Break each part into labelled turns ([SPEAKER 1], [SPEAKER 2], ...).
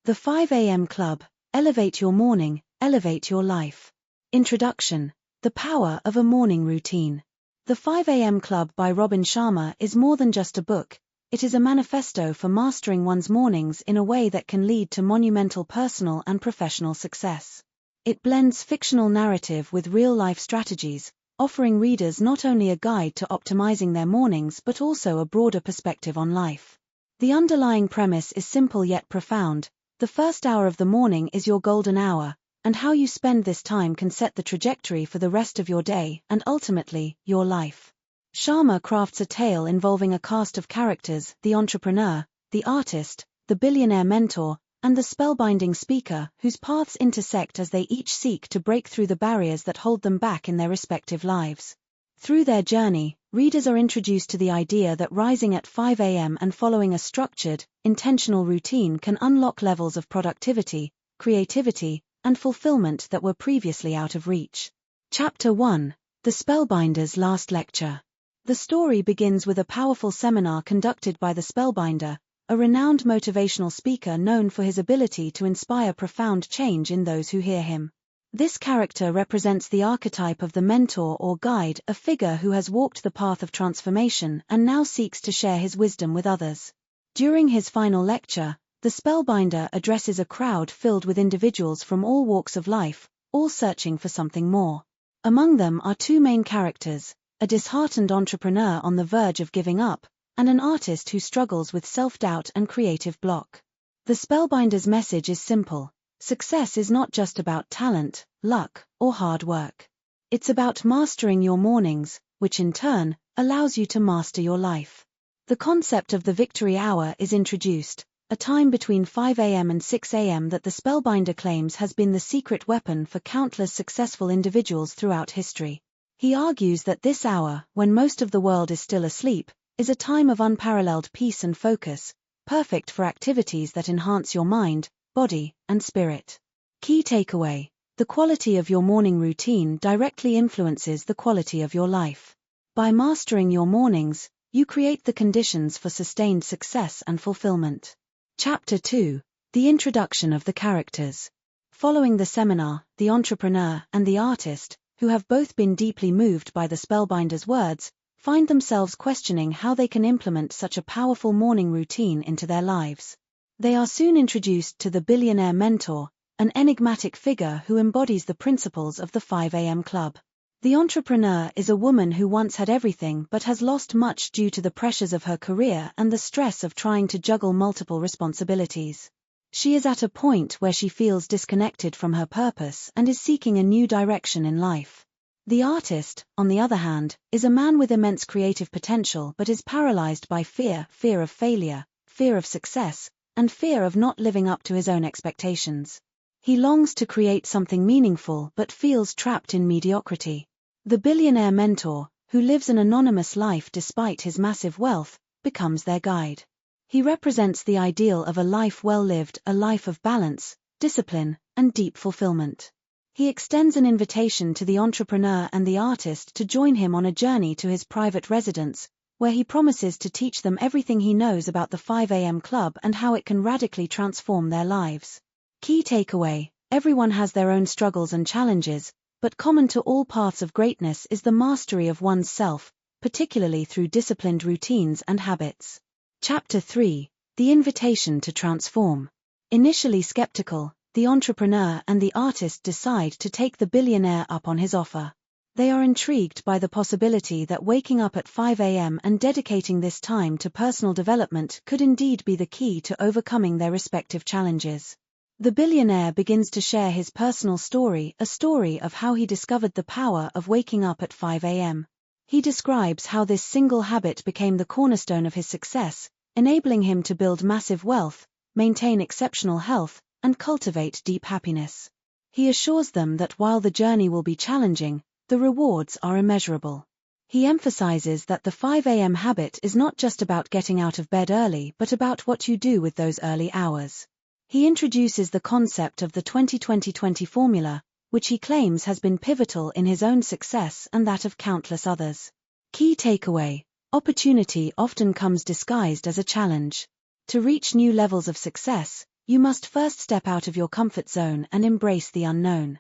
[SPEAKER 1] The 5 a.m. Club, elevate your morning, elevate your life. Introduction. The power of a morning routine. The 5 a.m. Club by Robin Sharma is more than just a book. It is a manifesto for mastering one's mornings in a way that can lead to monumental personal and professional success. It blends fictional narrative with real-life strategies, offering readers not only a guide to optimizing their mornings but also a broader perspective on life. The underlying premise is simple yet profound. The first hour of the morning is your golden hour, and how you spend this time can set the trajectory for the rest of your day and ultimately, your life. Sharma crafts a tale involving a cast of characters: the entrepreneur, the artist, the billionaire mentor, and the spellbinding speaker, whose paths intersect as they each seek to break through the barriers that hold them back in their respective lives. Through their journey, readers are introduced to the idea that rising at 5 a.m. and following a structured, intentional routine can unlock levels of productivity, creativity, and fulfillment that were previously out of reach. Chapter 1. The Spellbinder's Last Lecture. The story begins with a powerful seminar conducted by the Spellbinder, a renowned motivational speaker known for his ability to inspire profound change in those who hear him. This character represents the archetype of the mentor or guide, a figure who has walked the path of transformation and now seeks to share his wisdom with others. During his final lecture, the Spellbinder addresses a crowd filled with individuals from all walks of life, all searching for something more. Among them are two main characters: a disheartened entrepreneur on the verge of giving up, and an artist who struggles with self-doubt and creative block. The Spellbinder's message is simple. Success is not just about talent, luck, or hard work. It's about mastering your mornings, which in turn allows you to master your life. The concept of the victory hour is introduced, a time between 5 a.m. and 6 a.m. that the Spellbinder claims has been the secret weapon for countless successful individuals throughout history. He argues that this hour, when most of the world is still asleep, is a time of unparalleled peace and focus, perfect for activities that enhance your mind, body, and spirit. Key takeaway: the quality of your morning routine directly influences the quality of your life. By mastering your mornings, you create the conditions for sustained success and fulfillment. Chapter 2. The Introduction of the Characters. Following the seminar, the entrepreneur and the artist, who have both been deeply moved by the Spellbinder's words, find themselves questioning how they can implement such a powerful morning routine into their lives. They are soon introduced to the billionaire mentor, an enigmatic figure who embodies the principles of the 5 a.m. Club. The entrepreneur is a woman who once had everything but has lost much due to the pressures of her career and the stress of trying to juggle multiple responsibilities. She is at a point where she feels disconnected from her purpose and is seeking a new direction in life. The artist, on the other hand, is a man with immense creative potential but is paralyzed by fear of failure, fear of success, and fear of not living up to his own expectations. He longs to create something meaningful but feels trapped in mediocrity. The billionaire mentor, who lives an anonymous life despite his massive wealth, becomes their guide. He represents the ideal of a life well lived, a life of balance, discipline, and deep fulfillment. He extends an invitation to the entrepreneur and the artist to join him on a journey to his private residence, where he promises to teach them everything he knows about the 5 a.m. Club and how it can radically transform their lives. Key takeaway: everyone has their own struggles and challenges, but common to all paths of greatness is the mastery of one's self, particularly through disciplined routines and habits. Chapter 3. The Invitation to Transform. Initially skeptical, the entrepreneur and the artist decide to take the billionaire up on his offer. They are intrigued by the possibility that waking up at 5 a.m. and dedicating this time to personal development could indeed be the key to overcoming their respective challenges. The billionaire begins to share his personal story, a story of how he discovered the power of waking up at 5 a.m. He describes how this single habit became the cornerstone of his success, enabling him to build massive wealth, maintain exceptional health, and cultivate deep happiness. He assures them that while the journey will be challenging, the rewards are immeasurable. He emphasizes that the 5 a.m. habit is not just about getting out of bed early but about what you do with those early hours. He introduces the concept of the 20-20-20 formula, which he claims has been pivotal in his own success and that of countless others. Key takeaway: opportunity often comes disguised as a challenge. To reach new levels of success, You must first step out of your comfort zone and embrace the unknown.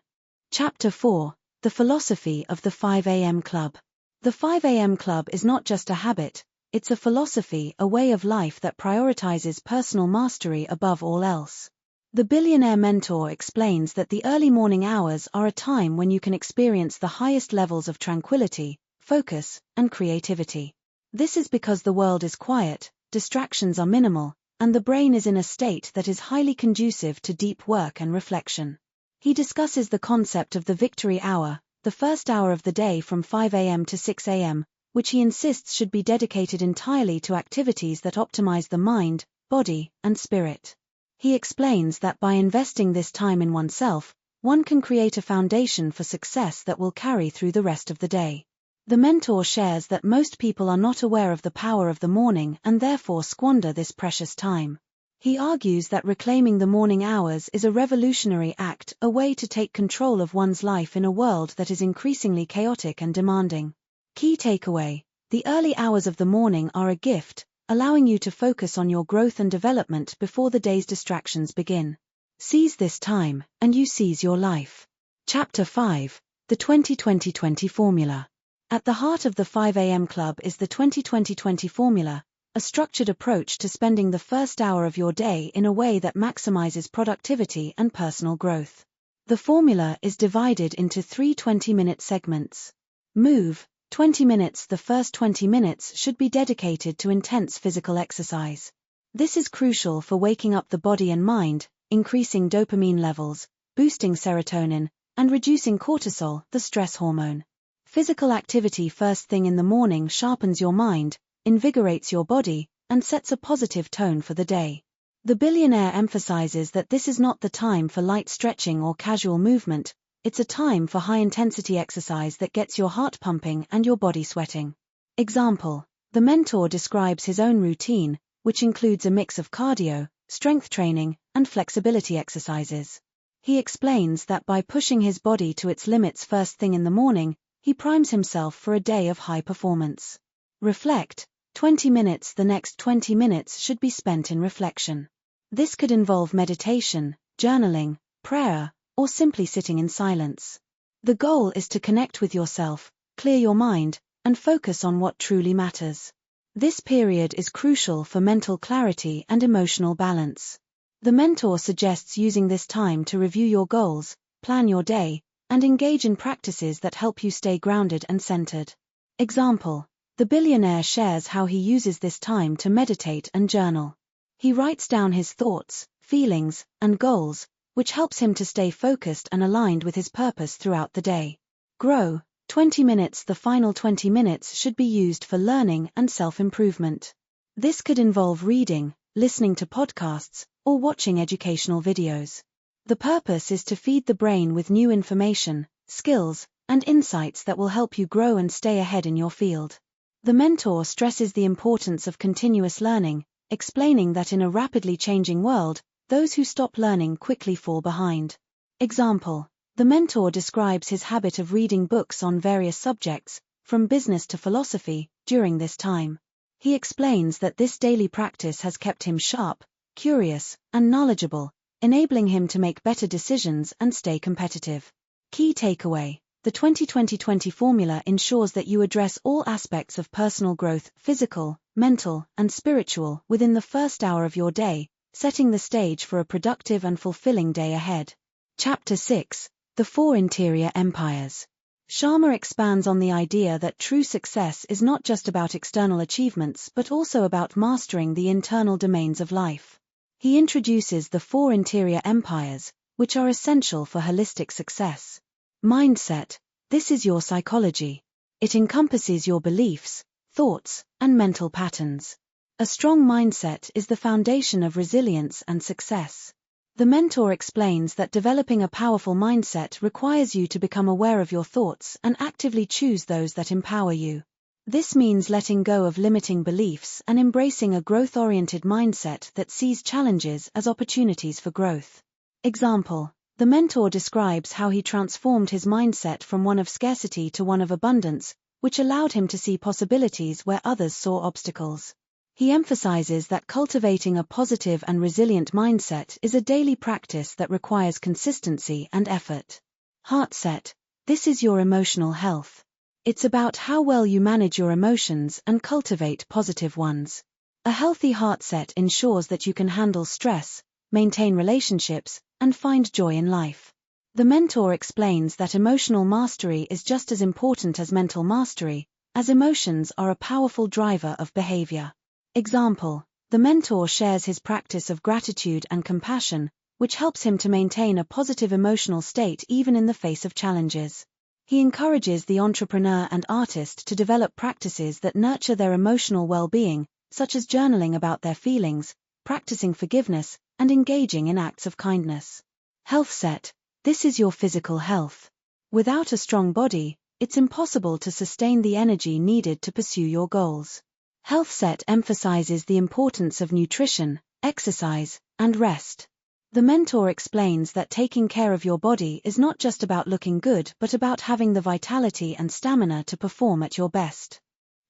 [SPEAKER 1] Chapter 4: The Philosophy of the 5 a.m. Club. The 5 a.m. Club is not just a habit, it's a philosophy, a way of life that prioritizes personal mastery above all else. The billionaire mentor explains that the early morning hours are a time when you can experience the highest levels of tranquility, focus, and creativity. This is because the world is quiet, distractions are minimal, and the brain is in a state that is highly conducive to deep work and reflection. He discusses the concept of the victory hour, the first hour of the day from 5 a.m. to 6 a.m., which he insists should be dedicated entirely to activities that optimize the mind, body, and spirit. He explains that by investing this time in oneself, one can create a foundation for success that will carry through the rest of the day. The mentor shares that most people are not aware of the power of the morning and therefore squander this precious time. He argues that reclaiming the morning hours is a revolutionary act, a way to take control of one's life in a world that is increasingly chaotic and demanding. Key takeaway: the early hours of the morning are a gift, allowing you to focus on your growth and development before the day's distractions begin. Seize this time, and you seize your life. Chapter 5: The 20-20-20 Formula. At the heart of the 5 a.m. Club is the 20-20-20 Formula, a structured approach to spending the first hour of your day in a way that maximizes productivity and personal growth. The formula is divided into 3 20-minute segments. Move: 20 minutes. The first 20 minutes should be dedicated to intense physical exercise. This is crucial for waking up the body and mind, increasing dopamine levels, boosting serotonin, and reducing cortisol, the stress hormone. Physical activity first thing in the morning sharpens your mind, invigorates your body, and sets a positive tone for the day. The billionaire emphasizes that this is not the time for light stretching or casual movement, it's a time for high-intensity exercise that gets your heart pumping and your body sweating. Example: the mentor describes his own routine, which includes a mix of cardio, strength training, and flexibility exercises. He explains that by pushing his body to its limits first thing in the morning, he primes himself for a day of high performance. Reflect: 20 minutes. The next 20 minutes should be spent in reflection. This could involve meditation, journaling, prayer, or simply sitting in silence. The goal is to connect with yourself, clear your mind, and focus on what truly matters. This period is crucial for mental clarity and emotional balance. The mentor suggests using this time to review your goals, plan your day, and engage in practices that help you stay grounded and centered. Example: the billionaire shares how he uses this time to meditate and journal. He writes down his thoughts, feelings, and goals, which helps him to stay focused and aligned with his purpose throughout the day. Grow: 20 minutes. The final 20 minutes should be used for learning and self-improvement. This could involve reading, listening to podcasts, or watching educational videos. The purpose is to feed the brain with new information, skills, and insights that will help you grow and stay ahead in your field. The mentor stresses the importance of continuous learning, explaining that in a rapidly changing world, those who stop learning quickly fall behind. Example: the mentor describes his habit of reading books on various subjects, from business to philosophy, during this time. He explains that this daily practice has kept him sharp, curious, and knowledgeable, enabling him to make better decisions and stay competitive. Key takeaway: the 20-20-20 formula ensures that you address all aspects of personal growth, physical, mental, and spiritual, within the first hour of your day, setting the stage for a productive and fulfilling day ahead. Chapter 6: The 4 Interior Empires. Sharma expands on the idea that true success is not just about external achievements but also about mastering the internal domains of life. He introduces the 4 interior empires, which are essential for holistic success. Mindset: this is your psychology. It encompasses your beliefs, thoughts, and mental patterns. A strong mindset is the foundation of resilience and success. The mentor explains that developing a powerful mindset requires you to become aware of your thoughts and actively choose those that empower you. This means letting go of limiting beliefs and embracing a growth-oriented mindset that sees challenges as opportunities for growth. Example: the mentor describes how he transformed his mindset from one of scarcity to one of abundance, which allowed him to see possibilities where others saw obstacles. He emphasizes that cultivating a positive and resilient mindset is a daily practice that requires consistency and effort. Heart set. This is your emotional health. It's about how well you manage your emotions and cultivate positive ones. A healthy heart set ensures that you can handle stress, maintain relationships, and find joy in life. The mentor explains that emotional mastery is just as important as mental mastery, as emotions are a powerful driver of behavior. Example: the mentor shares his practice of gratitude and compassion, which helps him to maintain a positive emotional state even in the face of challenges. He encourages the entrepreneur and artist to develop practices that nurture their emotional well-being, such as journaling about their feelings, practicing forgiveness, and engaging in acts of kindness. Health set. This is your physical health. Without a strong body, it's impossible to sustain the energy needed to pursue your goals. Health set emphasizes the importance of nutrition, exercise, and rest. The mentor explains that taking care of your body is not just about looking good but about having the vitality and stamina to perform at your best.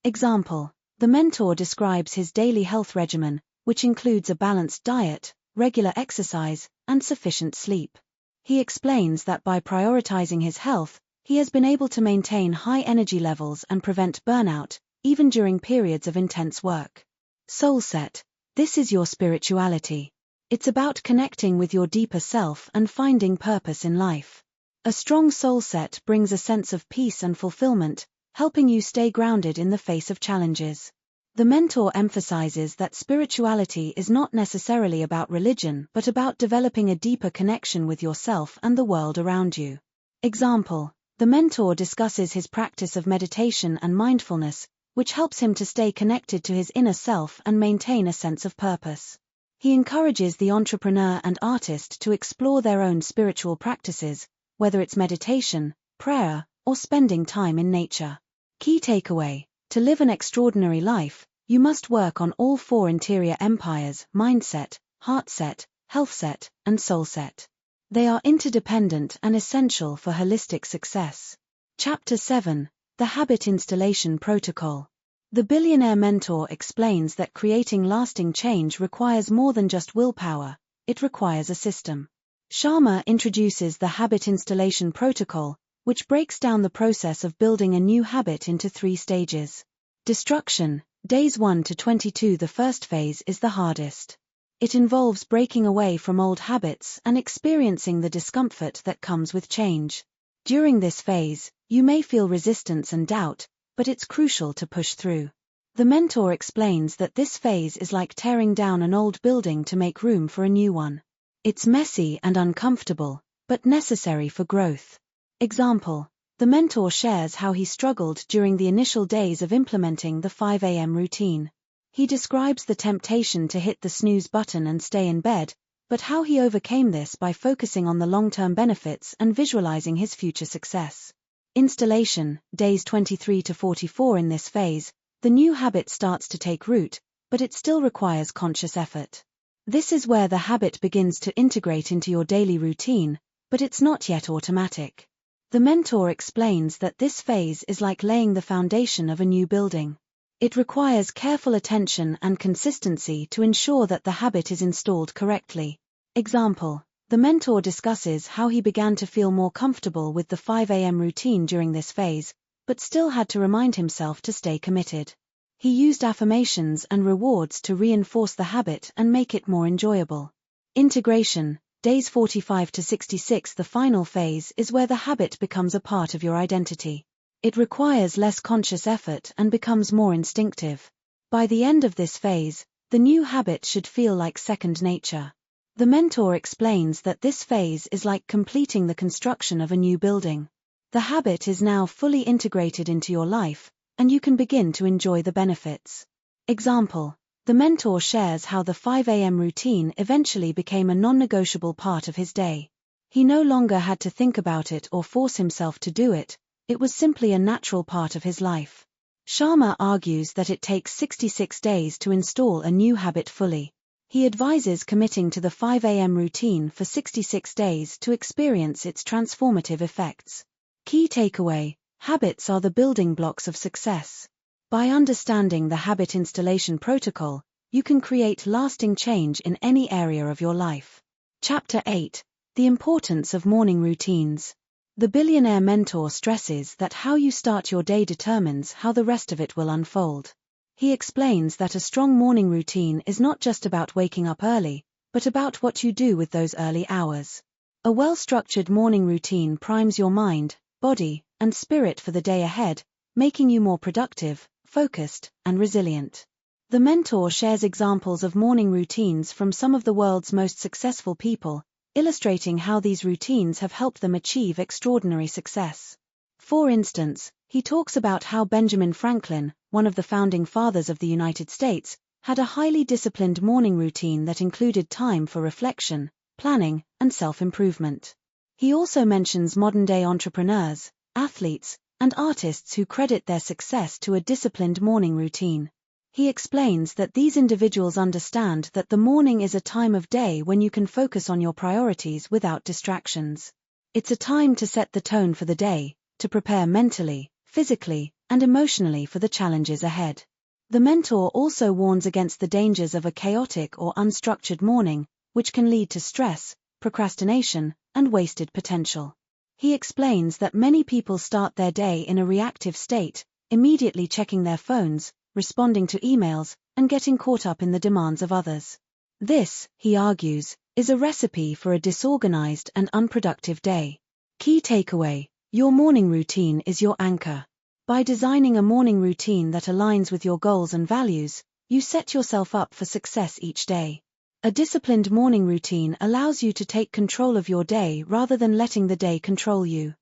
[SPEAKER 1] Example: the mentor describes his daily health regimen, which includes a balanced diet, regular exercise, and sufficient sleep. He explains that by prioritizing his health, he has been able to maintain high energy levels and prevent burnout, even during periods of intense work. Soul set. This is your spirituality. It's about connecting with your deeper self and finding purpose in life. A strong soul set brings a sense of peace and fulfillment, helping you stay grounded in the face of challenges. The mentor emphasizes that spirituality is not necessarily about religion but about developing a deeper connection with yourself and the world around you. Example: the mentor discusses his practice of meditation and mindfulness, which helps him to stay connected to his inner self and maintain a sense of purpose. He encourages the entrepreneur and artist to explore their own spiritual practices, whether it's meditation, prayer, or spending time in nature. Key takeaway: to live an extraordinary life, you must work on all four interior empires: mindset, heart set, health set, and soul set. They are interdependent and essential for holistic success. Chapter 7: The Habit Installation Protocol. The billionaire mentor explains that creating lasting change requires more than just willpower, it requires a system. Sharma introduces the Habit Installation Protocol, which breaks down the process of building a new habit into 3 stages. Destruction, days 1 to 22. The first phase is the hardest. It involves breaking away from old habits and experiencing the discomfort that comes with change. During this phase, you may feel resistance and doubt, but it's crucial to push through. The mentor explains that this phase is like tearing down an old building to make room for a new one. It's messy and uncomfortable, but necessary for growth. Example: the mentor shares how he struggled during the initial days of implementing the 5 a.m. routine. He describes the temptation to hit the snooze button and stay in bed, but how he overcame this by focusing on the long-term benefits and visualizing his future success. Installation, days 23 to 44. In this phase, the new habit starts to take root, but it still requires conscious effort. This is where the habit begins to integrate into your daily routine, but it's not yet automatic. The mentor explains that this phase is like laying the foundation of a new building. It requires careful attention and consistency to ensure that the habit is installed correctly. Example: the mentor discusses how he began to feel more comfortable with the 5 a.m. routine during this phase, but still had to remind himself to stay committed. He used affirmations and rewards to reinforce the habit and make it more enjoyable. Integration, days 45 to 66. The final phase is where the habit becomes a part of your identity. It requires less conscious effort and becomes more instinctive. By the end of this phase, the new habit should feel like second nature. The mentor explains that this phase is like completing the construction of a new building. The habit is now fully integrated into your life, and you can begin to enjoy the benefits. Example: the mentor shares how the 5 a.m. routine eventually became a non-negotiable part of his day. He no longer had to think about it or force himself to do it, it was simply a natural part of his life. Sharma argues that it takes 66 days to install a new habit fully. He advises committing to the 5 a.m. routine for 66 days to experience its transformative effects. Key takeaway: habits are the building blocks of success. By understanding the habit installation protocol, you can create lasting change in any area of your life. Chapter 8: The Importance of Morning Routines. The billionaire mentor stresses that how you start your day determines how the rest of it will unfold. He explains that a strong morning routine is not just about waking up early, but about what you do with those early hours. A well-structured morning routine primes your mind, body, and spirit for the day ahead, making you more productive, focused, and resilient. The mentor shares examples of morning routines from some of the world's most successful people, illustrating how these routines have helped them achieve extraordinary success. For instance, he talks about how Benjamin Franklin, one of the founding fathers of the United States, had a highly disciplined morning routine that included time for reflection, planning, and self-improvement. He also mentions modern-day entrepreneurs, athletes, and artists who credit their success to a disciplined morning routine. He explains that these individuals understand that the morning is a time of day when you can focus on your priorities without distractions. It's a time to set the tone for the day, to prepare mentally, physically, and emotionally for the challenges ahead. The mentor also warns against the dangers of a chaotic or unstructured morning, which can lead to stress, procrastination, and wasted potential. He explains that many people start their day in a reactive state, immediately checking their phones, responding to emails, and getting caught up in the demands of others. This, he argues, is a recipe for a disorganized and unproductive day. Key takeaway: your morning routine is your anchor. By designing a morning routine that aligns with your goals and values, you set yourself up for success each day. A disciplined morning routine allows you to take control of your day rather than letting the day control you.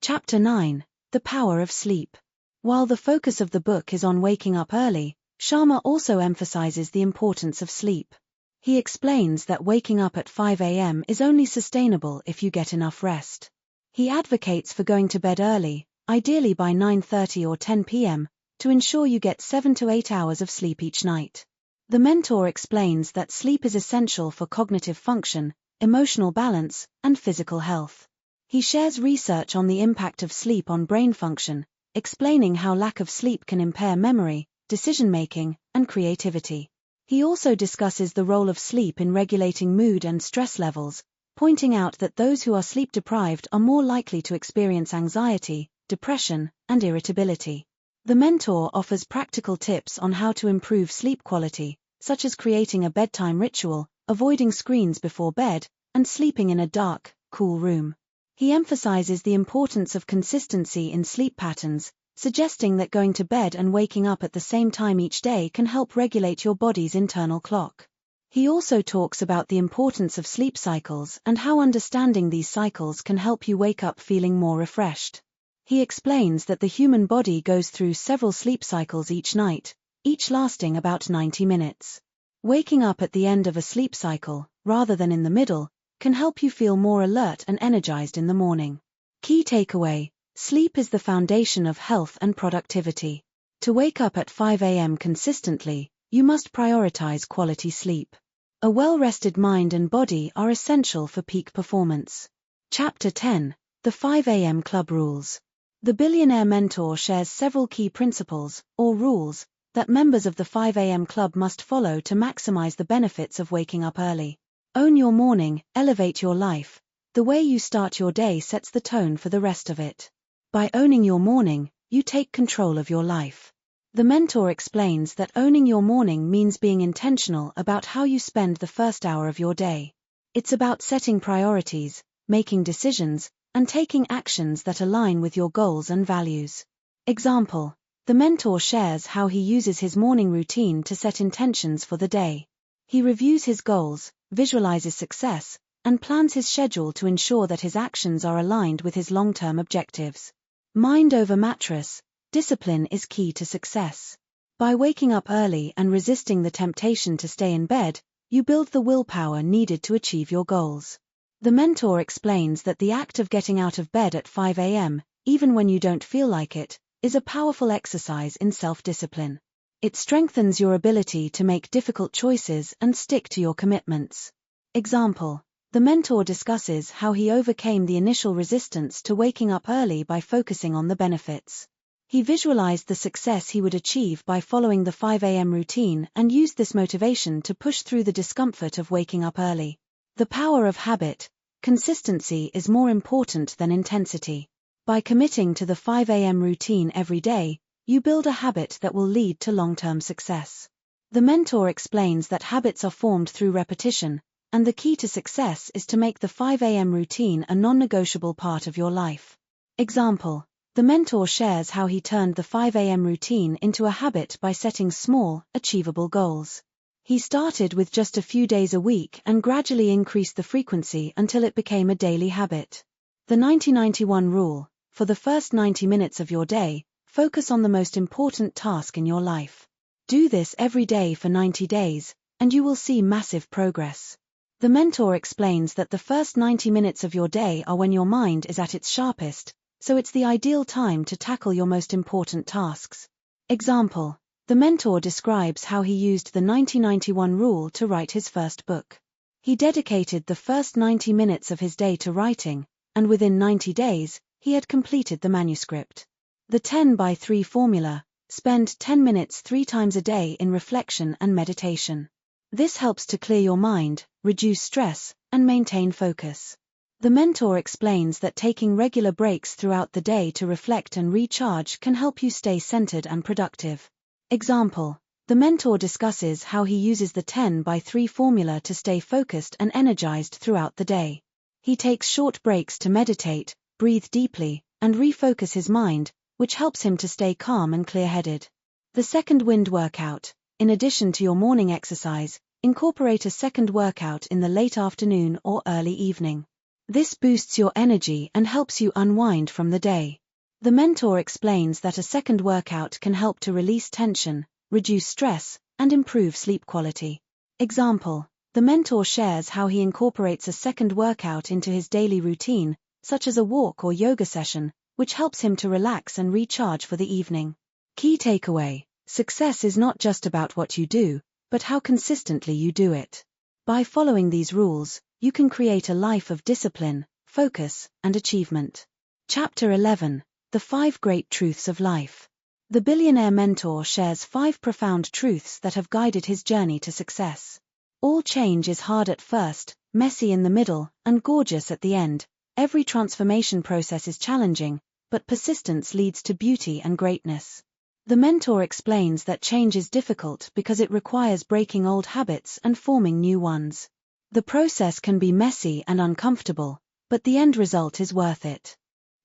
[SPEAKER 1] Chapter 9: The Power of Sleep. While the focus of the book is on waking up early, Sharma also emphasizes the importance of sleep. He explains that waking up at 5 a.m. is only sustainable if you get enough rest. He advocates for going to bed early, ideally by 9:30 or 10 p.m., to ensure you get 7 to 8 hours of sleep each night. The mentor explains that sleep is essential for cognitive function, emotional balance, and physical health. He shares research on the impact of sleep on brain function, explaining how lack of sleep can impair memory, decision-making, and creativity. He also discusses the role of sleep in regulating mood and stress levels, pointing out that those who are sleep-deprived are more likely to experience anxiety, depression, and irritability. The mentor offers practical tips on how to improve sleep quality, such as creating a bedtime ritual, avoiding screens before bed, and sleeping in a dark, cool room. He emphasizes the importance of consistency in sleep patterns, suggesting that going to bed and waking up at the same time each day can help regulate your body's internal clock. He also talks about the importance of sleep cycles and how understanding these cycles can help you wake up feeling more refreshed. He explains that the human body goes through several sleep cycles each night, each lasting about 90 minutes. Waking up at the end of a sleep cycle, rather than in the middle, can help you feel more alert and energized in the morning. Key takeaway: sleep is the foundation of health and productivity. To wake up at 5 a.m. consistently, you must prioritize quality sleep. A well-rested mind and body are essential for peak performance. Chapter 10: The 5 a.m. Club Rules. The billionaire mentor shares several key principles, or rules, that members of the 5 a.m. club must follow to maximize the benefits of waking up early. Own your morning, elevate your life. The way you start your day sets the tone for the rest of it. By owning your morning, you take control of your life. The mentor explains that owning your morning means being intentional about how you spend the first hour of your day. It's about setting priorities, making decisions, and taking actions that align with your goals and values. Example: the mentor shares how he uses his morning routine to set intentions for the day. He reviews his goals, visualizes success, and plans his schedule to ensure that his actions are aligned with his long-term objectives. Mind over mattress: discipline is key to success. By waking up early and resisting the temptation to stay in bed, you build the willpower needed to achieve your goals. The mentor explains that the act of getting out of bed at 5 a.m., even when you don't feel like it, is a powerful exercise in self-discipline. It strengthens your ability to make difficult choices and stick to your commitments. Example: the mentor discusses how he overcame the initial resistance to waking up early by focusing on the benefits. He visualized the success he would achieve by following the 5 a.m. routine and used this motivation to push through the discomfort of waking up early. The power of habit. Consistency is more important than intensity. By committing to the 5 a.m. routine every day, you build a habit that will lead to long-term success. The mentor explains that habits are formed through repetition, and the key to success is to make the 5 a.m. routine a non-negotiable part of your life. Example: the mentor shares how he turned the 5 a.m. routine into a habit by setting small, achievable goals. He started with just a few days a week and gradually increased the frequency until it became a daily habit. The 90-91 rule: for the first 90 minutes of your day, focus on the most important task in your life. Do this every day for 90 days, and you will see massive progress. The mentor explains that the first 90 minutes of your day are when your mind is at its sharpest, so it's the ideal time to tackle your most important tasks. Example: the mentor describes how he used the 90-91 rule to write his first book. He dedicated the first 90 minutes of his day to writing, and within 90 days, he had completed the manuscript. The 10-by-3 formula: spend 10 minutes 3 times a day in reflection and meditation. This helps to clear your mind, reduce stress, and maintain focus. The mentor explains that taking regular breaks throughout the day to reflect and recharge can help you stay centered and productive. Example: the mentor discusses how he uses the 10-by-3 formula to stay focused and energized throughout the day. He takes short breaks to meditate, breathe deeply, and refocus his mind, which helps him to stay calm and clear-headed. The second wind workout: in addition to your morning exercise, incorporate a second workout in the late afternoon or early evening. This boosts your energy and helps you unwind from the day. The mentor explains that a second workout can help to release tension, reduce stress, and improve sleep quality. Example: the mentor shares how he incorporates a second workout into his daily routine, such as a walk or yoga session, which helps him to relax and recharge for the evening. Key takeaway: success is not just about what you do, but how consistently you do it. By following these rules, you can create a life of discipline, focus, and achievement. Chapter 11: The 5 Great Truths of Life. The billionaire mentor shares 5 profound truths that have guided his journey to success. All change is hard at first, messy in the middle, and gorgeous at the end. Every transformation process is challenging, but persistence leads to beauty and greatness. The mentor explains that change is difficult because it requires breaking old habits and forming new ones. The process can be messy and uncomfortable, but the end result is worth it.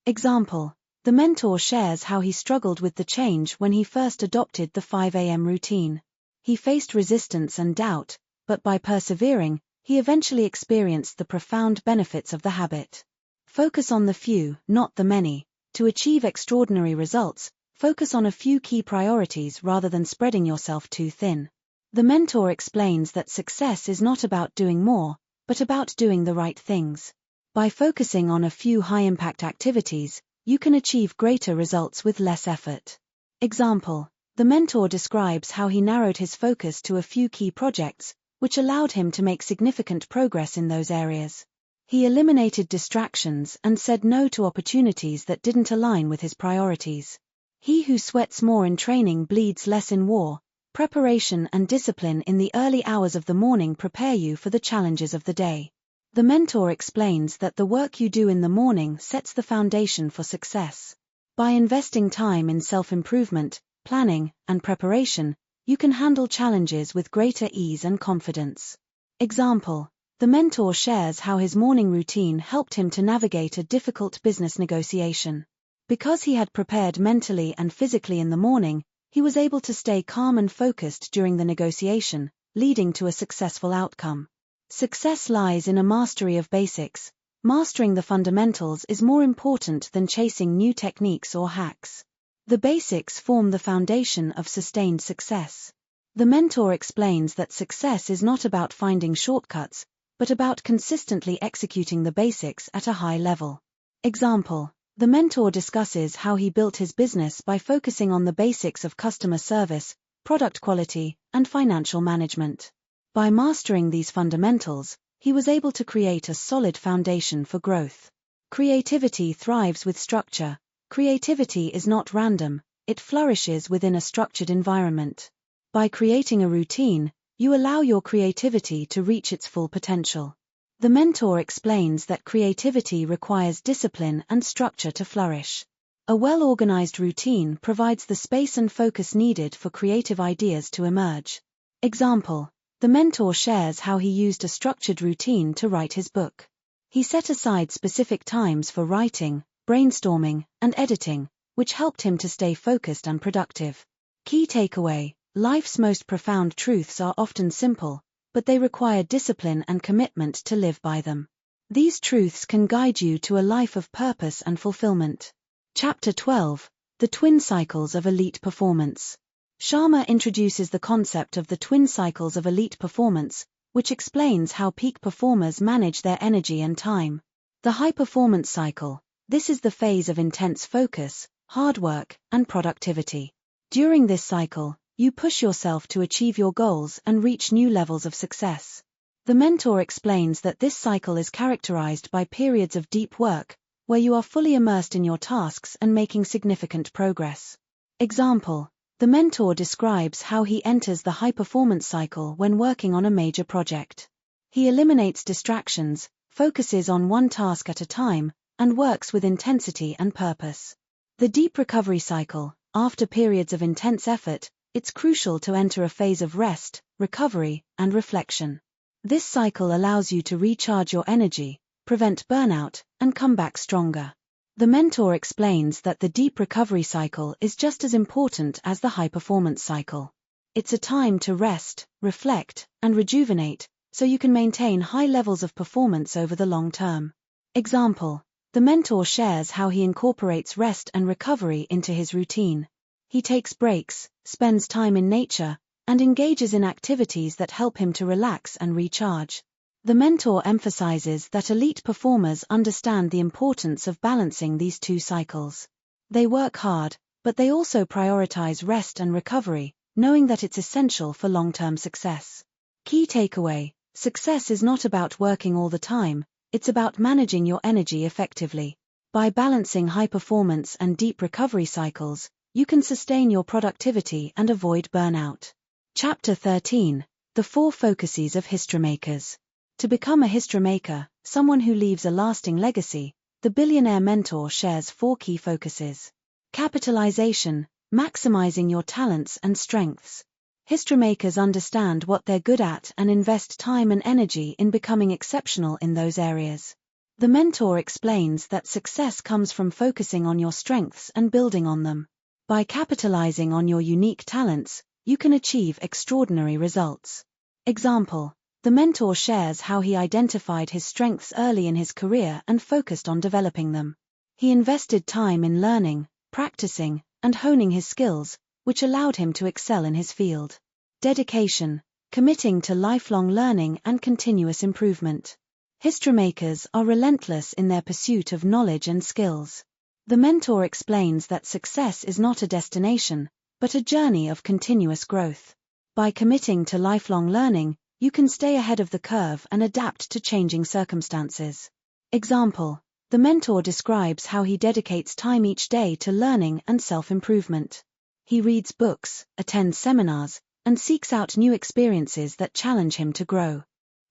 [SPEAKER 1] Example: the mentor shares how he struggled with the change when he first adopted the 5 a.m. routine. He faced resistance and doubt, but by persevering, he eventually experienced the profound benefits of the habit. Focus on the few, not the many. To achieve extraordinary results, focus on a few key priorities rather than spreading yourself too thin. The mentor explains that success is not about doing more, but about doing the right things. By focusing on a few high-impact activities, you can achieve greater results with less effort. Example: the mentor describes how he narrowed his focus to a few key projects, which allowed him to make significant progress in those areas. He eliminated distractions and said no to opportunities that didn't align with his priorities. He who sweats more in training bleeds less in war. Preparation and discipline in the early hours of the morning prepare you for the challenges of the day. The mentor explains that the work you do in the morning sets the foundation for success. By investing time in self-improvement, planning, and preparation, you can handle challenges with greater ease and confidence. Example: the mentor shares how his morning routine helped him to navigate a difficult business negotiation. Because he had prepared mentally and physically in the morning, he was able to stay calm and focused during the negotiation, leading to a successful outcome. Success lies in a mastery of basics. Mastering the fundamentals is more important than chasing new techniques or hacks. The basics form the foundation of sustained success. The mentor explains that success is not about finding shortcuts, but about consistently executing the basics at a high level. Example: the mentor discusses how he built his business by focusing on the basics of customer service, product quality, and financial management. By mastering these fundamentals, he was able to create a solid foundation for growth. Creativity thrives with structure. Creativity is not random, it flourishes within a structured environment. By creating a routine, you allow your creativity to reach its full potential. The mentor explains that creativity requires discipline and structure to flourish. A well-organized routine provides the space and focus needed for creative ideas to emerge. Example: the mentor shares how he used a structured routine to write his book. He set aside specific times for writing, brainstorming, and editing, which helped him to stay focused and productive. Key takeaway: life's most profound truths are often simple, but they require discipline and commitment to live by them. These truths can guide you to a life of purpose and fulfillment. Chapter 12: The Twin Cycles of Elite Performance. Sharma introduces the concept of the twin cycles of elite performance, which explains how peak performers manage their energy and time. The high-performance cycle: this is the phase of intense focus, hard work, and productivity. During this cycle, you push yourself to achieve your goals and reach new levels of success. The mentor explains that this cycle is characterized by periods of deep work, where you are fully immersed in your tasks and making significant progress. Example: the mentor describes how he enters the high-performance cycle when working on a major project. He eliminates distractions, focuses on one task at a time, and works with intensity and purpose. The deep recovery cycle: after periods of intense effort, it's crucial to enter a phase of rest, recovery, and reflection. This cycle allows you to recharge your energy, prevent burnout, and come back stronger. The mentor explains that the deep recovery cycle is just as important as the high-performance cycle. It's a time to rest, reflect, and rejuvenate, so you can maintain high levels of performance over the long term. Example: the mentor shares how he incorporates rest and recovery into his routine. He takes breaks, spends time in nature, and engages in activities that help him to relax and recharge. The mentor emphasizes that elite performers understand the importance of balancing these two cycles. They work hard, but they also prioritize rest and recovery, knowing that it's essential for long-term success. Key takeaway: success is not about working all the time, it's about managing your energy effectively. By balancing high performance and deep recovery cycles, you can sustain your productivity and avoid burnout. Chapter 13: The 4 Focuses of Historymakers. To become a historymaker, someone who leaves a lasting legacy, the billionaire mentor shares 4 key focuses. Capitalization: maximizing your talents and strengths. Historymakers understand what they're good at and invest time and energy in becoming exceptional in those areas. The mentor explains that success comes from focusing on your strengths and building on them. By capitalizing on your unique talents, you can achieve extraordinary results. Example: the mentor shares how he identified his strengths early in his career and focused on developing them. He invested time in learning, practicing, and honing his skills, which allowed him to excel in his field. Dedication: committing to lifelong learning and continuous improvement. Historymakers are relentless in their pursuit of knowledge and skills. The mentor explains that success is not a destination, but a journey of continuous growth. By committing to lifelong learning, you can stay ahead of the curve and adapt to changing circumstances. Example: the mentor describes how he dedicates time each day to learning and self-improvement. He reads books, attends seminars, and seeks out new experiences that challenge him to grow.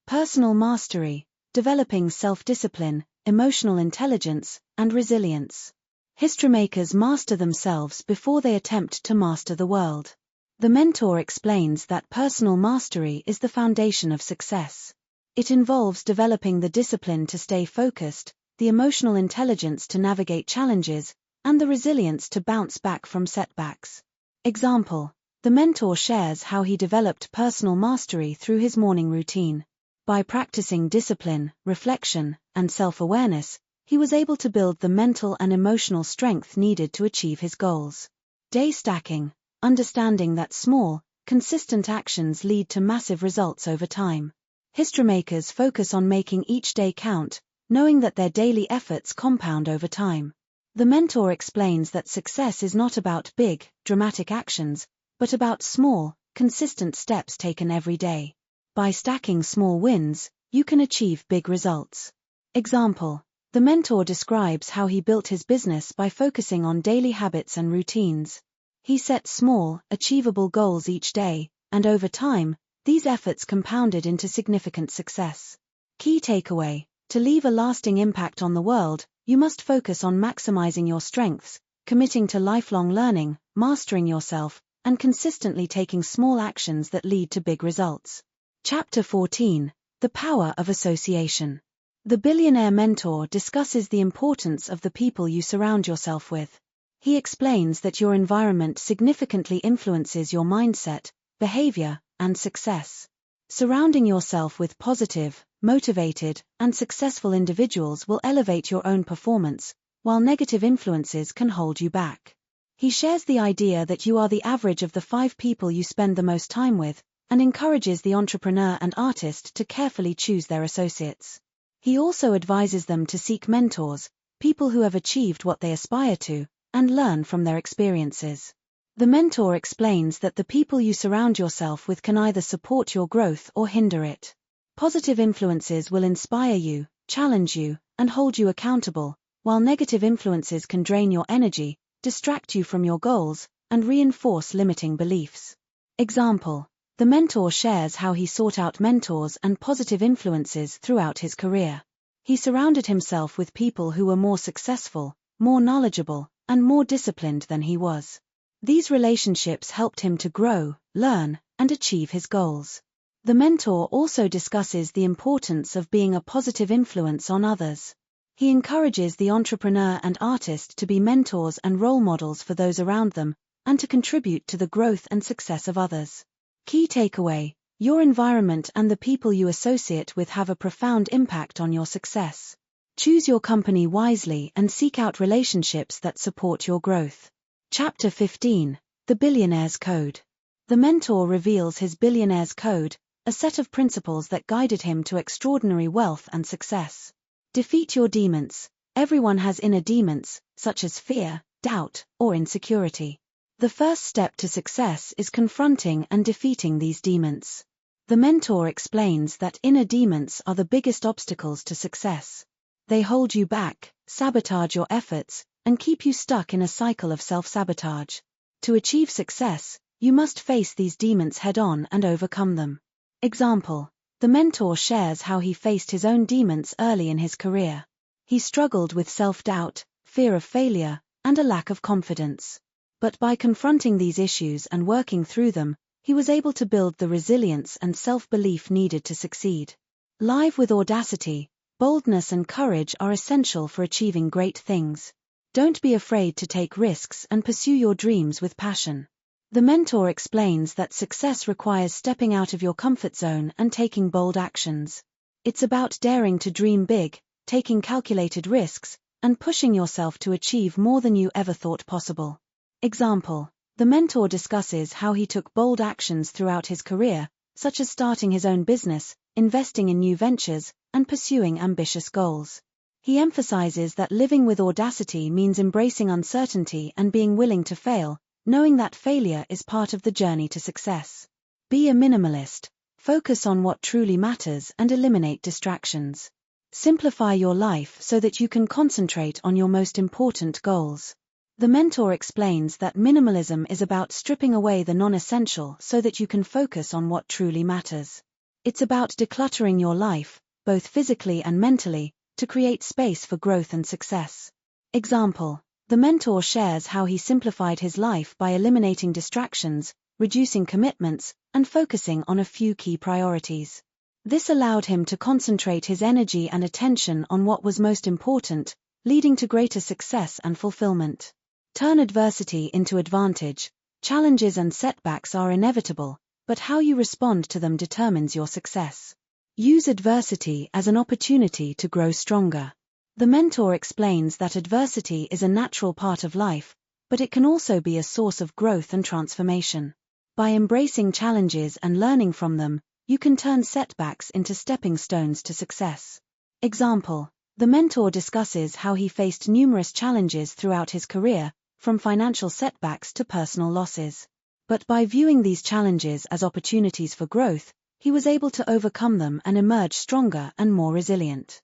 [SPEAKER 1] Personal mastery: developing self-discipline, emotional intelligence, and resilience. Historymakers master themselves before they attempt to master the world. The mentor explains that personal mastery is the foundation of success. It involves developing the discipline to stay focused, the emotional intelligence to navigate challenges, and the resilience to bounce back from setbacks. Example: the mentor shares how he developed personal mastery through his morning routine. By practicing discipline, reflection, and self-awareness, he was able to build the mental and emotional strength needed to achieve his goals. Day stacking: understanding that small, consistent actions lead to massive results over time. Historymakers focus on making each day count, knowing that their daily efforts compound over time. The mentor explains that success is not about big, dramatic actions, but about small, consistent steps taken every day. By stacking small wins, you can achieve big results. Example: the mentor describes how he built his business by focusing on daily habits and routines. He set small, achievable goals each day, and over time, these efforts compounded into significant success. Key takeaway: to leave a lasting impact on the world, you must focus on maximizing your strengths, committing to lifelong learning, mastering yourself, and consistently taking small actions that lead to big results. Chapter 14: The Power of Association. The Billionaire Mentor discusses the importance of the people you surround yourself with. He explains that your environment significantly influences your mindset, behavior, and success. Surrounding yourself with positive, motivated, and successful individuals will elevate your own performance, while negative influences can hold you back. He shares the idea that you are the average of the 5 people you spend the most time with, and encourages the entrepreneur and artist to carefully choose their associates. He also advises them to seek mentors, people who have achieved what they aspire to, and learn from their experiences. The mentor explains that the people you surround yourself with can either support your growth or hinder it. Positive influences will inspire you, challenge you, and hold you accountable, while negative influences can drain your energy, distract you from your goals, and reinforce limiting beliefs. Example: the mentor shares how he sought out mentors and positive influences throughout his career. He surrounded himself with people who were more successful, more knowledgeable, and more disciplined than he was. These relationships helped him to grow, learn, and achieve his goals. The mentor also discusses the importance of being a positive influence on others. He encourages the entrepreneur and artist to be mentors and role models for those around them, and to contribute to the growth and success of others. Key takeaway: your environment and the people you associate with have a profound impact on your success. Choose your company wisely and seek out relationships that support your growth. Chapter 15: The Billionaire's Code. The mentor reveals his Billionaire's Code, a set of principles that guided him to extraordinary wealth and success. Defeat your demons. Everyone has inner demons, such as fear, doubt, or insecurity. The first step to success is confronting and defeating these demons. The mentor explains that inner demons are the biggest obstacles to success. They hold you back, sabotage your efforts, and keep you stuck in a cycle of self-sabotage. To achieve success, you must face these demons head-on and overcome them. Example: the mentor shares how he faced his own demons early in his career. He struggled with self-doubt, fear of failure, and a lack of confidence. But by confronting these issues and working through them, he was able to build the resilience and self-belief needed to succeed. Live with audacity, boldness and courage are essential for achieving great things. Don't be afraid to take risks and pursue your dreams with passion. The mentor explains that success requires stepping out of your comfort zone and taking bold actions. It's about daring to dream big, taking calculated risks, and pushing yourself to achieve more than you ever thought possible. Example: the mentor discusses how he took bold actions throughout his career, such as starting his own business, investing in new ventures, and pursuing ambitious goals. He emphasizes that living with audacity means embracing uncertainty and being willing to fail, knowing that failure is part of the journey to success. Be a minimalist. Focus on what truly matters and eliminate distractions. Simplify your life so that you can concentrate on your most important goals. The mentor explains that minimalism is about stripping away the non-essential so that you can focus on what truly matters. It's about decluttering your life, both physically and mentally, to create space for growth and success. Example: the mentor shares how he simplified his life by eliminating distractions, reducing commitments, and focusing on a few key priorities. This allowed him to concentrate his energy and attention on what was most important, leading to greater success and fulfillment. Turn adversity into advantage. Challenges and setbacks are inevitable, but how you respond to them determines your success. Use adversity as an opportunity to grow stronger. The mentor explains that adversity is a natural part of life, but it can also be a source of growth and transformation. By embracing challenges and learning from them, you can turn setbacks into stepping stones to success. Example: the mentor discusses how he faced numerous challenges throughout his career, from financial setbacks to personal losses. But by viewing these challenges as opportunities for growth, he was able to overcome them and emerge stronger and more resilient.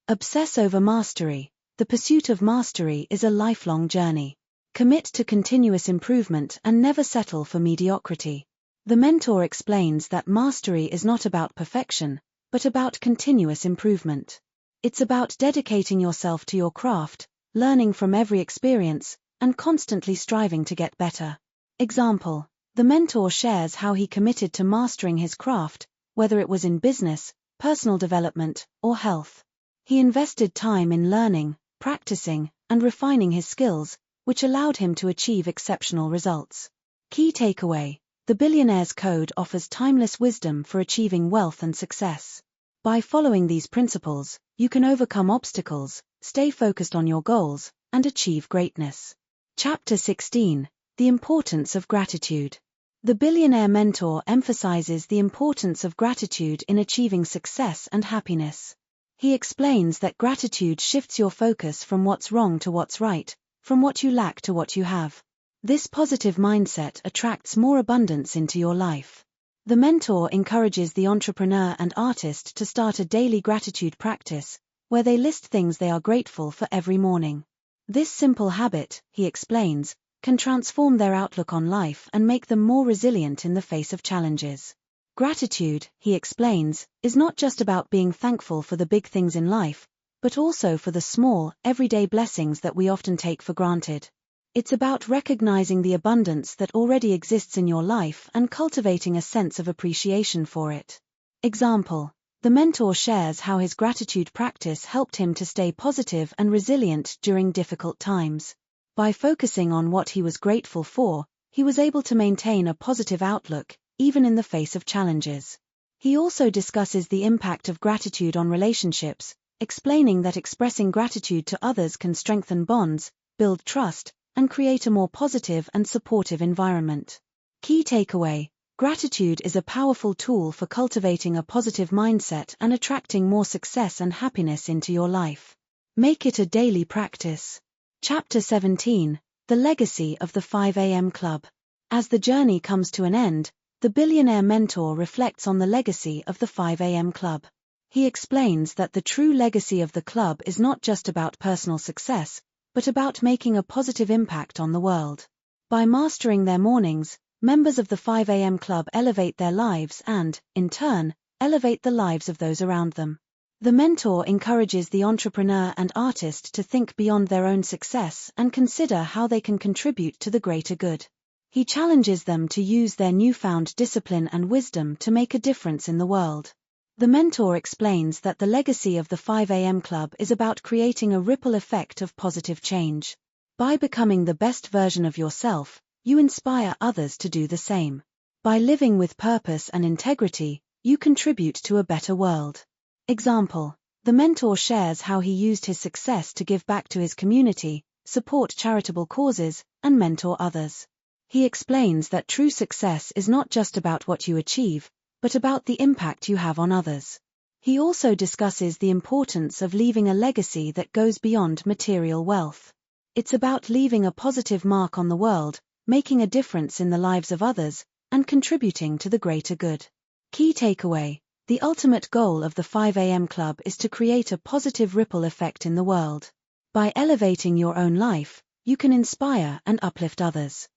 [SPEAKER 1] Obsess over mastery. The pursuit of mastery is a lifelong journey. Commit to continuous improvement and never settle for mediocrity. The mentor explains that mastery is not about perfection, but about continuous improvement. It's about dedicating yourself to your craft, learning from every experience, and constantly striving to get better. Example: the mentor shares how he committed to mastering his craft, whether it was in business, personal development, or health. He invested time in learning, practicing, and refining his skills, which allowed him to achieve exceptional results. Key takeaway: the Billionaire's Code offers timeless wisdom for achieving wealth and success. By following these principles, you can overcome obstacles, stay focused on your goals, and achieve greatness. Chapter 16: The Importance of Gratitude. The Billionaire Mentor emphasizes the importance of gratitude in achieving success and happiness. He explains that gratitude shifts your focus from what's wrong to what's right, from what you lack to what you have. This positive mindset attracts more abundance into your life. The mentor encourages the entrepreneur and artist to start a daily gratitude practice, where they list things they are grateful for every morning. This simple habit, he explains, can transform their outlook on life and make them more resilient in the face of challenges. Gratitude, he explains, is not just about being thankful for the big things in life, but also for the small, everyday blessings that we often take for granted. It's about recognizing the abundance that already exists in your life and cultivating a sense of appreciation for it. Example: the mentor shares how his gratitude practice helped him to stay positive and resilient during difficult times. By focusing on what he was grateful for, he was able to maintain a positive outlook, even in the face of challenges. He also discusses the impact of gratitude on relationships, explaining that expressing gratitude to others can strengthen bonds, build trust, and create a more positive and supportive environment. Key takeaway: gratitude is a powerful tool for cultivating a positive mindset and attracting more success and happiness into your life. Make it a daily practice. Chapter 17: The Legacy of the 5 a.m. Club. As the journey comes to an end, the Billionaire Mentor reflects on the legacy of the 5 a.m. Club. He explains that the true legacy of the club is not just about personal success, but about making a positive impact on the world. By mastering their mornings, members of the 5 a.m. Club elevate their lives and, in turn, elevate the lives of those around them. The mentor encourages the entrepreneur and artist to think beyond their own success and consider how they can contribute to the greater good. He challenges them to use their newfound discipline and wisdom to make a difference in the world. The mentor explains that the legacy of the 5 a.m. Club is about creating a ripple effect of positive change. By becoming the best version of yourself, you inspire others to do the same. By living with purpose and integrity, you contribute to a better world. Example: the mentor shares how he used his success to give back to his community, support charitable causes, and mentor others. He explains that true success is not just about what you achieve, but about the impact you have on others. He also discusses the importance of leaving a legacy that goes beyond material wealth. It's about leaving a positive mark on the world, making a difference in the lives of others, and contributing to the greater good. Key takeaway: the ultimate goal of the 5 a.m. Club is to create a positive ripple effect in the world. By elevating your own life, you can inspire and uplift others.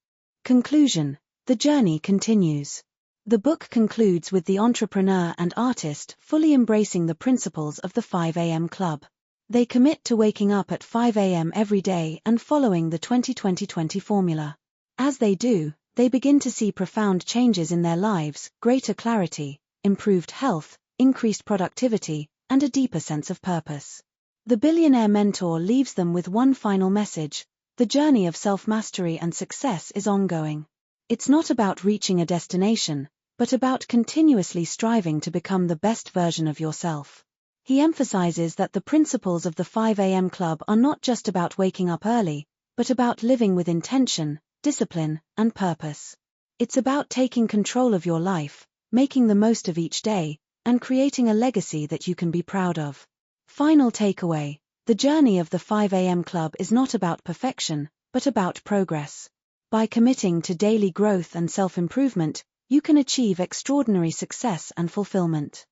[SPEAKER 1] Conclusion: the journey continues. The book concludes with the entrepreneur and artist fully embracing the principles of the 5 a.m. Club. They commit to waking up at 5 a.m. every day and following the 20-20-20 formula. As they do, they begin to see profound changes in their lives, greater clarity, improved health, increased productivity, and a deeper sense of purpose. The Billionaire Mentor leaves them with one final message: the journey of self-mastery and success is ongoing. It's not about reaching a destination, but about continuously striving to become the best version of yourself. He emphasizes that the principles of the 5 a.m. Club are not just about waking up early, but about living with intention, discipline, and purpose. It's about taking control of your life, making the most of each day, and creating a legacy that you can be proud of. Final takeaway: the journey of the 5 a.m. Club is not about perfection, but about progress. By committing to daily growth and self-improvement, you can achieve extraordinary success and fulfillment.